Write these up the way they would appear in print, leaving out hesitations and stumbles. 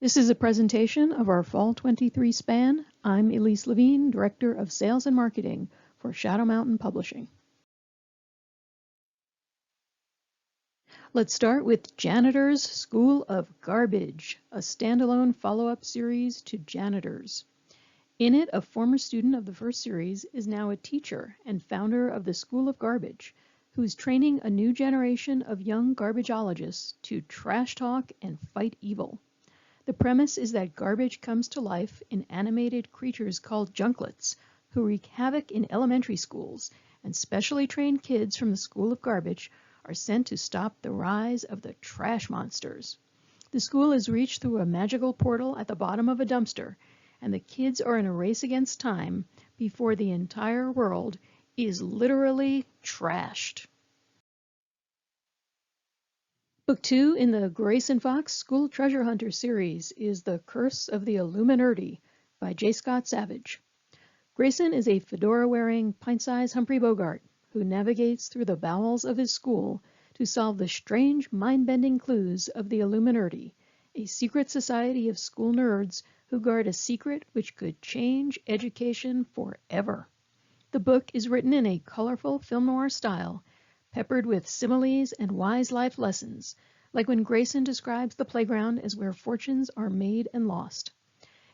This is a presentation of our Fall 23 span. I'm Elise Levine, Director of Sales and Marketing for Shadow Mountain Publishing. Let's start with Janitor's School of Garbage, a standalone follow-up series to Janitors. In it, a former student of the first series is now a teacher and founder of the School of Garbage, who's training a new generation of young garbageologists to trash talk and fight evil. The premise is that garbage comes to life in animated creatures called junklets, who wreak havoc in elementary schools, and specially trained kids from the School of Garbage are sent to stop the rise of the trash monsters. The school is reached through a magical portal at the bottom of a dumpster, and the kids are in a race against time before the entire world is literally trashed. Book 2 in the Grayson Fox School Treasure Hunter series is The Curse of the Illuminerdi by J. Scott Savage. Grayson is a fedora-wearing, pint-sized Humphrey Bogart who navigates through the bowels of his school to solve the strange, mind-bending clues of the Illuminerdi, a secret society of school nerds who guard a secret which could change education forever. The book is written in a colorful film noir style, peppered with similes and wise life lessons, like when Grayson describes the playground as where fortunes are made and lost.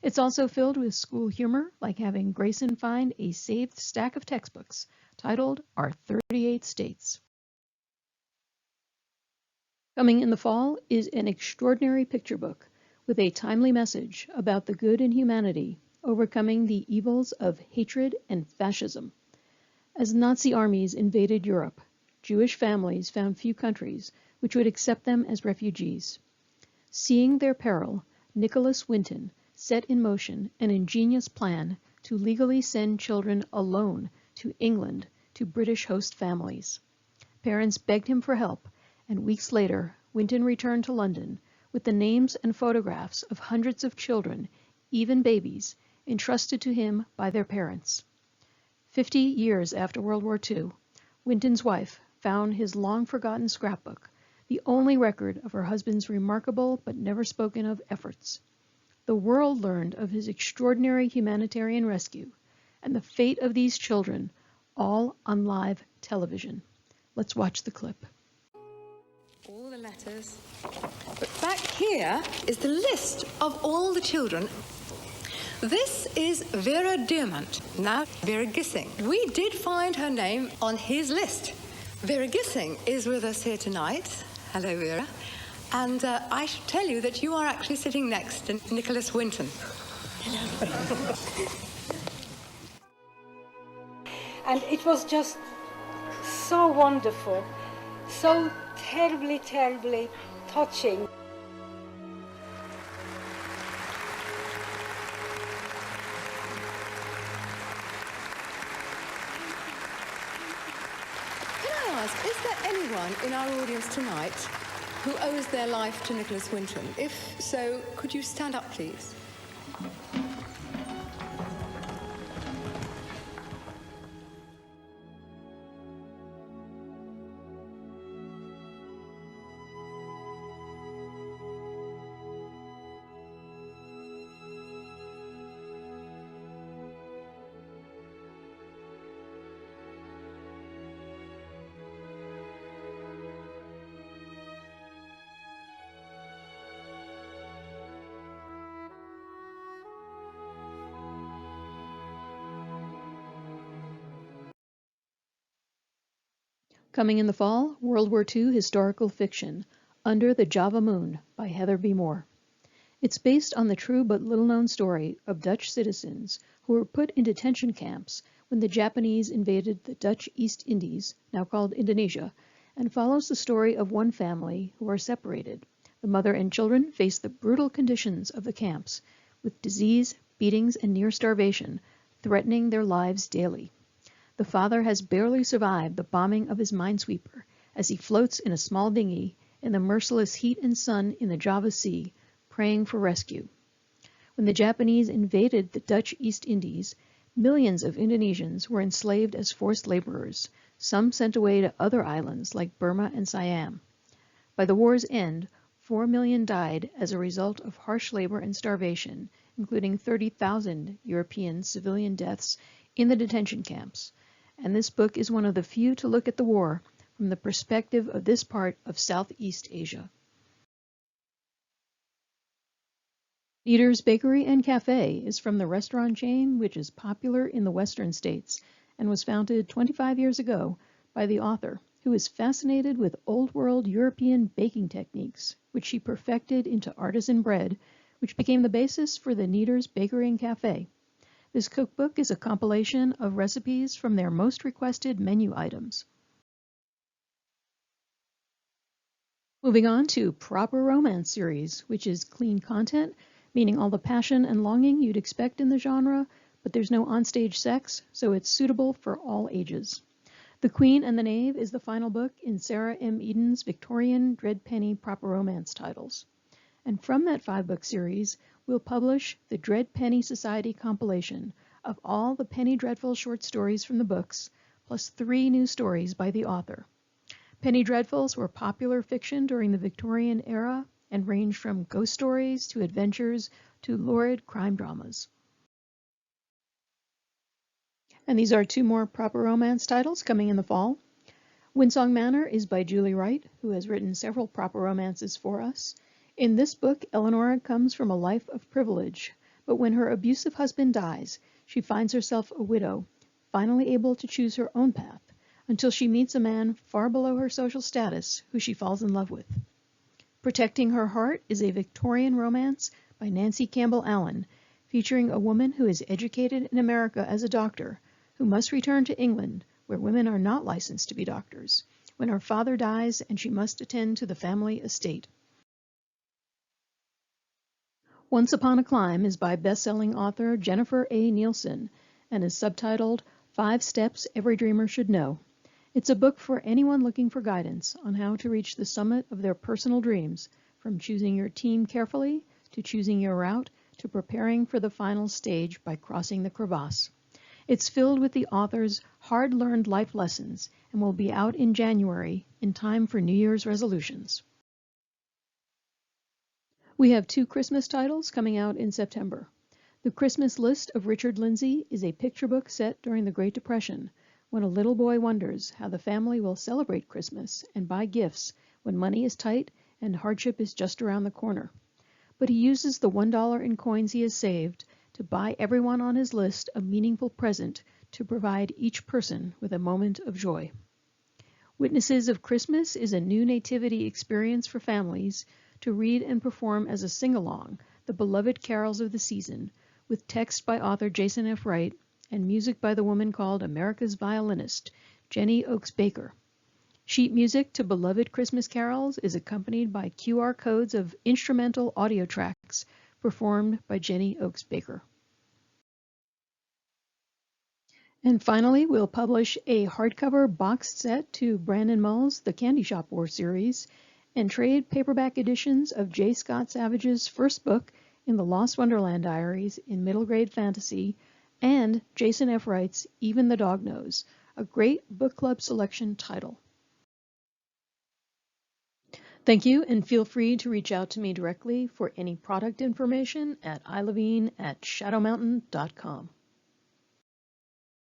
It's also filled with school humor, like having Grayson find a saved stack of textbooks titled Our 38 States. Coming in the fall is an extraordinary picture book with a timely message about the good in humanity overcoming the evils of hatred and fascism. As Nazi armies invaded Europe, Jewish families found few countries which would accept them as refugees. Seeing their peril, Nicholas Winton set in motion an ingenious plan to legally send children alone to England to British host families. Parents begged him for help, and weeks later, Winton returned to London with the names and photographs of hundreds of children, even babies, entrusted to him by their parents. 50 years after World War II, Winton's wife found his long-forgotten scrapbook, the only record of her husband's remarkable but never spoken of efforts. The world learned of his extraordinary humanitarian rescue and the fate of these children, all on live television. Let's watch the clip. All the letters. But back here is the list of all the children. This is Vera Diamant, now Vera Gissing. We did find her name on his list. Vera Gissing is with us here tonight. Hello, Vera. And I should tell you that you are actually sitting next to Nicholas Winton. Hello. And it was just so wonderful, so terribly, terribly touching. Is there anyone in our audience tonight who owes their life to Nicholas Winton? If so, could you stand up, please? Coming in the fall, World War II historical fiction, Under the Java Moon by Heather B. Moore. It's based on the true but little-known story of Dutch citizens who were put in detention camps when the Japanese invaded the Dutch East Indies, now called Indonesia, and follows the story of one family who are separated. The mother and children face the brutal conditions of the camps, with disease, beatings, and near starvation threatening their lives daily. The father has barely survived the bombing of his minesweeper as he floats in a small dinghy in the merciless heat and sun in the Java Sea, praying for rescue. When the Japanese invaded the Dutch East Indies, millions of Indonesians were enslaved as forced laborers, some sent away to other islands like Burma and Siam. By the war's end, 4 million died as a result of harsh labor and starvation, including 30,000 European civilian deaths in the detention camps. And this book is one of the few to look at the war from the perspective of this part of Southeast Asia. Kneader's Bakery and Cafe is from the restaurant chain which is popular in the western states and was founded 25 years ago by the author, who is fascinated with old-world European baking techniques, which she perfected into artisan bread, which became the basis for the Kneader's Bakery and Cafe. This cookbook is a compilation of recipes from their most requested menu items. Moving on to Proper Romance series, which is clean content, meaning all the passion and longing you'd expect in the genre, but there's no onstage sex, so it's suitable for all ages. The Queen and the Knave is the final book in Sarah M. Eden's Victorian Dread Penny Proper Romance titles. And from that 5-book series, we'll publish the Dread Penny Society compilation of all the Penny Dreadful short stories from the books, plus 3 new stories by the author. Penny Dreadfuls were popular fiction during the Victorian era and ranged from ghost stories to adventures to lurid crime dramas. And these are 2 more proper romance titles coming in the fall. Windsong Manor is by Julie Wright, who has written several proper romances for us. In this book, Eleanora comes from a life of privilege, but when her abusive husband dies, she finds herself a widow, finally able to choose her own path, until she meets a man far below her social status who she falls in love with. Protecting Her Heart is a Victorian romance by Nancy Campbell Allen, featuring a woman who is educated in America as a doctor, who must return to England, where women are not licensed to be doctors, when her father dies and she must attend to the family estate. Once Upon a Climb is by best-selling author Jennifer A. Nielsen and is subtitled 5 Steps Every Dreamer Should Know. It's a book for anyone looking for guidance on how to reach the summit of their personal dreams, from choosing your team carefully, to choosing your route, to preparing for the final stage by crossing the crevasse. It's filled with the author's hard-learned life lessons and will be out in January in time for New Year's resolutions. We have 2 Christmas titles coming out in September. The Christmas List of Richard Lindsay is a picture book set during the Great Depression, when a little boy wonders how the family will celebrate Christmas and buy gifts when money is tight and hardship is just around the corner. But he uses the $1 in coins he has saved to buy everyone on his list a meaningful present to provide each person with a moment of joy. Witnesses of Christmas is a new nativity experience for families to read and perform as a sing-along the beloved carols of the season, with text by author Jason F. Wright and music by the woman called America's Violinist, Jenny Oakes Baker. Sheet music to beloved Christmas carols is accompanied by QR codes of instrumental audio tracks performed by Jenny Oakes Baker. And finally, we'll publish a hardcover boxed set to Brandon Mull's The Candy Shop War series and trade paperback editions of J. Scott Savage's first book in the Lost Wonderland Diaries in middle grade fantasy and Jason F. Wright's Even the Dog Knows, a great book club selection title. Thank you, and feel free to reach out to me directly for any product information at ilevine@shadowmountain.com.